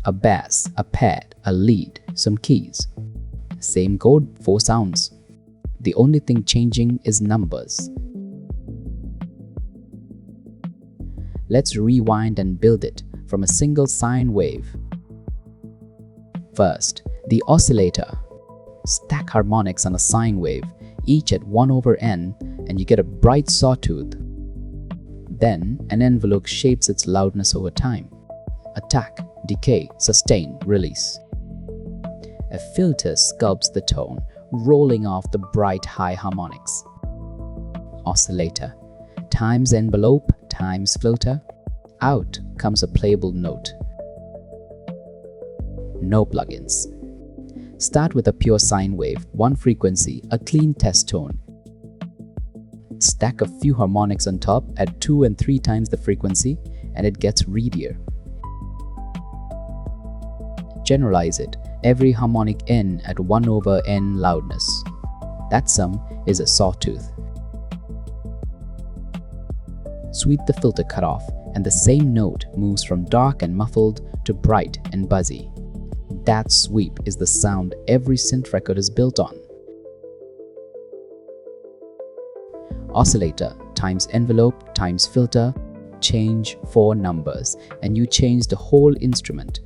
a bass, a pad, a lead, some keys. Same code, 4 sounds. The only thing changing is numbers. Let's rewind and build it from a single sine wave. First, the oscillator. Stack harmonics on a sine wave, each at 1/n, and you get a bright sawtooth. Then, an envelope shapes its loudness over time. Attack, decay, sustain, release. A filter sculpts the tone, rolling off the bright high harmonics. Oscillator, times envelope times filter. Out comes a playable note. No plugins. Start with a pure sine wave, 1 frequency, a clean test tone. Stack a few harmonics on top at 2 and 3 times the frequency, and it gets readier. Generalize it, every harmonic n at 1/n loudness. That sum is a sawtooth. Sweep the filter cutoff, and the same note moves from dark and muffled to bright and buzzy. That sweep is the sound every synth record is built on. Oscillator times envelope times filter, change 4 numbers, and you change the whole instrument.